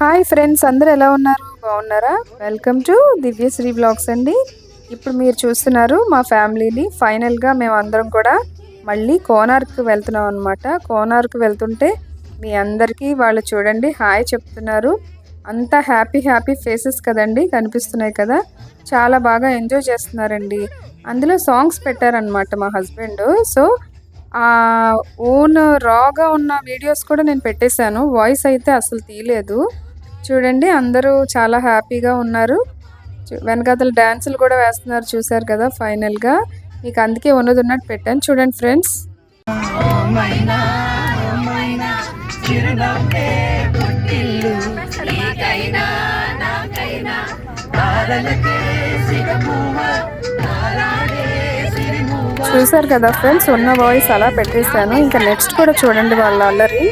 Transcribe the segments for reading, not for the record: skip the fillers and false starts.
Hi friends, అందరూ ఎలా ఉన్నారు? బాగున్నారా? వెల్కమ్ టు దివ్యశ్రీ బ్లాగ్స్ అండి. ఇప్పుడు మీరు చూస్తున్నారు మా ఫ్యామిలీని. ఫైనల్గా మేము అందరం కూడా మళ్ళీ కోనార్క్ వెళ్తున్నాం అనమాట. కోనార్క్ వెళ్తుంటే మీ అందరికీ వాళ్ళు చూడండి హాయ్ చెప్తున్నారు. అంతా హ్యాపీ హ్యాపీ ఫేసెస్ కదండి, కనిపిస్తున్నాయి కదా. చాలా బాగా ఎంజాయ్ చేస్తున్నారండి. అందులో సాంగ్స్ పెట్టారనమాట మా హస్బెండ్. సో ఓన్ రాగా ఉన్న వీడియోస్ కూడా నేను పెట్టేశాను. వాయిస్ అయితే అసలు తీయలేదు. చూడండి అందరూ చాలా హ్యాపీగా ఉన్నారు. వెనకాతల డాన్సులు కూడా వేస్తున్నారు, చూసారు కదా. ఫైనల్గా మీకు అందుకే ఉన్నది ఉన్నట్టు పెట్టాను. చూడండి ఫ్రెండ్స్. చూసారు కదా ఫ్రెండ్స్, ఉన్న వాయిస్ అలా పెట్టేశాను. ఇంకా నెక్స్ట్ కూడా చూడండి వాళ్ళ అల్లరి.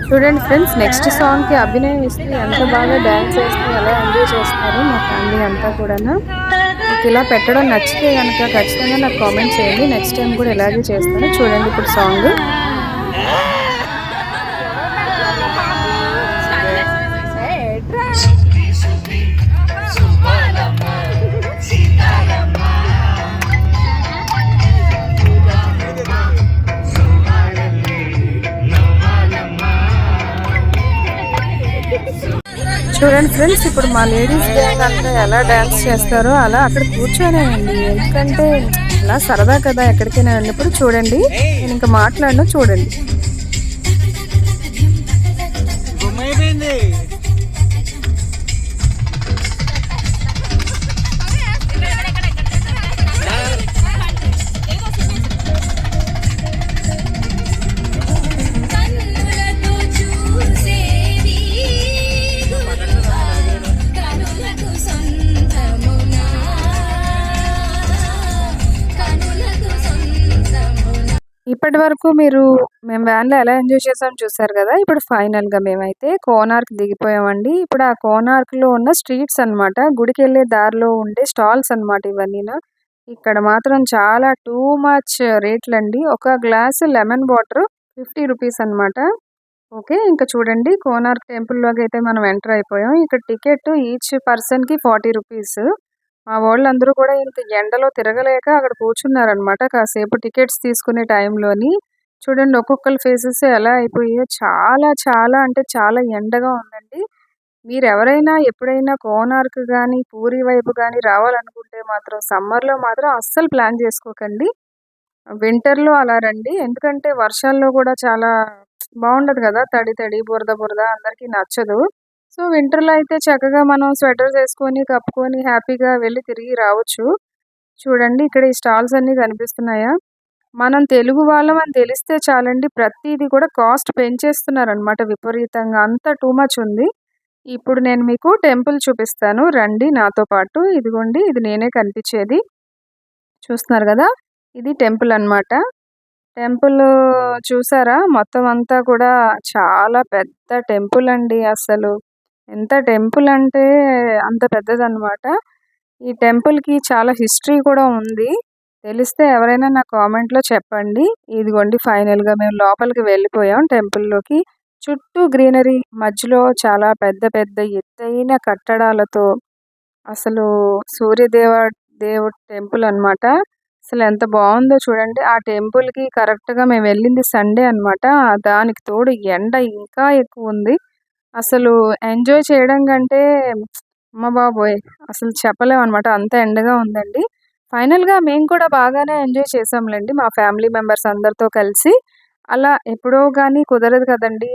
చూడండి ఫ్రెండ్స్, నెక్స్ట్ సాంగ్కి అభినయం ఇస్తే ఎంత బాగా డ్యాన్స్ చేస్తూ ఎలా ఎంజాయ్ చేస్తున్నారు మా ఫ్యామిలీ అంతా కూడా. మీకు ఇలా పెట్టడం నచ్చితే కనుక ఖచ్చితంగా నాకు కామెంట్ చేయండి. నెక్స్ట్ టైం కూడా ఇలాగే చేస్తాను. చూడండి ఇప్పుడు సాంగ్. చూడండి ఫ్రెండ్స్, ఇప్పుడు మా లేడీస్ గ్యాంగ్ అంతా ఎలా డ్యాన్స్ చేస్తారో అలా అక్కడ కూర్చొనేయండి. ఎందుకంటే అలా సరదా కదా ఎక్కడికైనా వెళ్ళినప్పుడు. చూడండి, నేను ఇంకా మాట్లాడను, చూడండి. ఇప్పటి వరకు మేము వ్యాన్లో ఎలా ఎంజాయ్ చేసాం చూసారు కదా. ఇప్పుడు ఫైనల్గా మేమైతే కోనార్క్ దిగిపోయామండి. ఇప్పుడు ఆ కోనార్క్లో ఉన్న స్ట్రీట్స్ అనమాట, గుడికి వెళ్ళే దారిలో ఉండే స్టాల్స్ అనమాట ఇవన్నీ. ఇక్కడ మాత్రం చాలా టూ మచ్ రేట్లు అండి. ఒక గ్లాసు లెమన్ వాటర్ 50 రూపీస్ అనమాట. ఓకే, ఇంకా చూడండి కోనార్క్ టెంపుల్లోకి అయితే మనం ఎంటర్ అయిపోయాం. ఇక్కడ టికెట్ ఈచ్ పర్సన్కి 40 రూపీస్. మా వాళ్ళందరూ కూడా ఇంక ఎండలో తిరగలేక అక్కడ కూర్చున్నారనమాట కాసేపు టికెట్స్ తీసుకునే టైంలోని. చూడండి ఒక్కొక్కరి ఫేసెస్ ఎలా అయిపోయాయో. చాలా చాలా అంటే చాలా ఎండగా ఉందండి. మీరు ఎవరైనా ఎప్పుడైనా కోనార్క్ కానీ పూరి వైపు కానీ రావాలనుకుంటే మాత్రం సమ్మర్లో మాత్రం అస్సలు ప్లాన్ చేసుకోకండి. వింటర్లో అలా రండి. ఎందుకంటే వర్షాల్లో కూడా చాలా బాగుండదు కదా, తడి తడి బురద బురద అందరికీ నచ్చదు. సో వింటర్లో అయితే చక్కగా మనం స్వెటర్స్ వేసుకొని కప్పుకొని హ్యాపీగా వెళ్ళి తిరిగి రావచ్చు. చూడండి ఇక్కడ ఈ స్టాల్స్ అన్నీ కనిపిస్తున్నాయా. మనం తెలుగు వాళ్ళం అని తెలిస్తే చాలండి, ప్రతిదీ కూడా కాస్ట్ పెంచేస్తున్నారనమాట విపరీతంగా. అంతా టూ మచ్ ఉంది. ఇప్పుడు నేను మీకు టెంపుల్ చూపిస్తాను, రండి నాతో పాటు. ఇదిగోండి, ఇది నేనే కనిపించేది, చూస్తున్నారు కదా. ఇది టెంపుల్ అన్నమాట. టెంపుల్ చూసారా, మొత్తం అంతా కూడా చాలా పెద్ద టెంపుల్ అండి. అసలు ఎంత టెంపుల్ అంటే అంత పెద్దదన్నమాట. ఈ టెంపుల్కి చాలా హిస్టరీ కూడా ఉంది. తెలిస్తే ఎవరైనా నా కామెంట్లో చెప్పండి. ఇదిగోండి ఫైనల్గా మేము లోపలికి వెళ్ళిపోయాం టెంపుల్లోకి. చుట్టూ గ్రీనరీ, మధ్యలో చాలా పెద్ద పెద్ద ఎత్తైన కట్టడాలతో అసలు దేవుడు టెంపుల్ అన్నమాట. అసలు ఎంత బాగుందో చూడండి. ఆ టెంపుల్కి కరెక్ట్గా మేము వెళ్ళింది సండే అన్నమాట. దానికి తోడు ఎండ ఇంకా ఎక్కువ ఉంది. అసలు ఎంజాయ్ చేయడం కంటే అమ్మ బాబోయ్ అసలు చెప్పలేం అనమాట, అంత ఎండగా ఉందండి. ఫైనల్గా మేము కూడా బాగానే ఎంజాయ్ చేసాంలేండి మా ఫ్యామిలీ మెంబర్స్ అందరితో కలిసి. అలా ఎప్పుడో కానీ కుదరదు కదండి,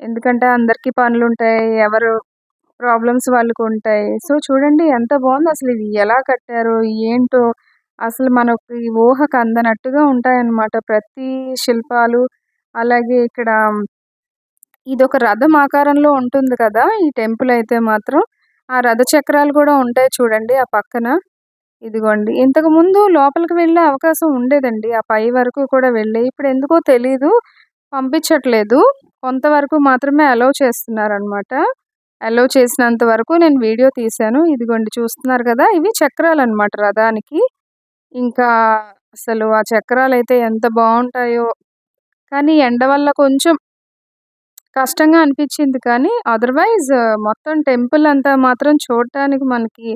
ఎందుకంటే అందరికీ పనులు ఉంటాయి, ఎవరు ప్రాబ్లమ్స్ వాళ్ళకు ఉంటాయి. సో చూడండి ఎంత బాగుందో అసలు. ఇవి ఎలా కట్టారో ఏంటో అసలు మనకి ఊహకు అందనట్టుగా ఉంటాయన్నమాట ప్రతి శిల్పాలు. అలాగే ఇక్కడ ఇదొక రథం ఆకారంలో ఉంటుంది కదా ఈ టెంపుల్ అయితే మాత్రం. ఆ రథ చక్రాలు కూడా ఉంటాయి చూడండి ఆ పక్కన. ఇదిగోండి, ఇంతకు ముందు లోపలికి వెళ్ళే అవకాశం ఉండేదండి, ఆ పై వరకు కూడా వెళ్ళే. ఇప్పుడు ఎందుకో తెలీదు, పంపించట్లేదు. కొంతవరకు మాత్రమే అలౌ చేస్తున్నారనమాట. అలౌ చేసినంత వరకు నేను వీడియో తీశాను. ఇదిగోండి చూస్తున్నారు కదా, ఇవి చక్రాలు అనమాట రథానికి. ఇంకా అసలు ఆ చక్రాలు అయితే ఎంత బాగుంటాయో. కానీ ఎండ వల్ల కొంచెం కష్టంగా అనిపించింది కానీ అదర్‌వైజ్ మొత్తం టెంపుల్ అంతా మాత్రం చూడటానికి మనకి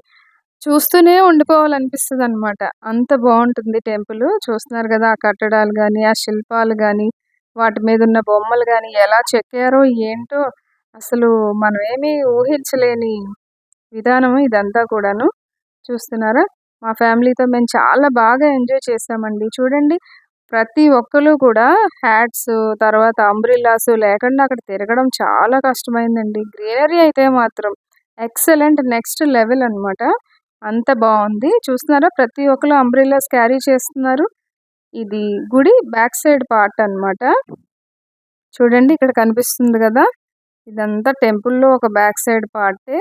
చూస్తూనే ఉండిపోవాలనిపిస్తదనమాట. అంత బావుంటుంది టెంపులు. చూస్తున్నారు గదా! ఆ కట్టడాలు గాని, ఆ శిల్పాలు గాని, వాటి మీదున్న బొమ్మలు గాని ఎలా చెక్కారో ఏంటో అసలు మనమేమి ఊహించలేని విధానం ఇదంతా కూడాను. చూస్తున్నారా? మా ఫ్యామిలీతో మేము చాలా బాగా ఎంజాయ్ చేశామండి. చూడండి ప్రతి ఒక్కళ్ళు కూడా హ్యాట్స్, తర్వాత అంబ్రెల్లాస్ లేకుండా అక్కడ తిరగడం చాలా కష్టమైందండి. గ్రీనరీ అయితే మాత్రం ఎక్సలెంట్ నెక్స్ట్ లెవెల్ అనమాట. అంత బావుంది. చూస్తున్నారా ప్రతి ఒక్కళ్ళు అంబ్రెల్లాస్ క్యారీ చేస్తున్నారు. ఇది గుడి బ్యాక్ సైడ్ పార్ట్ అనమాట. చూడండి ఇక్కడ కనిపిస్తుంది గదా! ఇదంతా టెంపుల్‌లో ఒక బ్యాక్ సైడ్ పార్టే.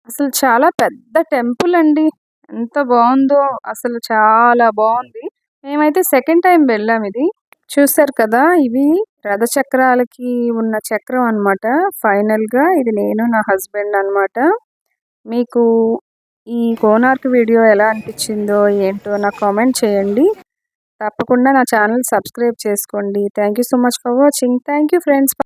అసలు చాలా పెద్ద టెంపుల్ అండి. ఎంత బావుందో అసలు చాలా బావుంది. మేమైతే సెకండ్ టైమ్ వెళ్ళాం ఇది. చూసారు కదా! ఇవి రథచక్రాలకి ఉన్న చక్రం అనమాట. ఫైనల్‌గా ఇది నేను నా హస్బెండ్ అనమాట. మీకు ఈ కోనార్క్ వీడియో ఎలా అనిపించిందో ఏంటో నాకు కామెంట్ చేయండి. తప్పకుండా నా ఛానల్ సబ్స్క్రైబ్ చేసుకోండి. Thank you so much for watching. Thank you friends.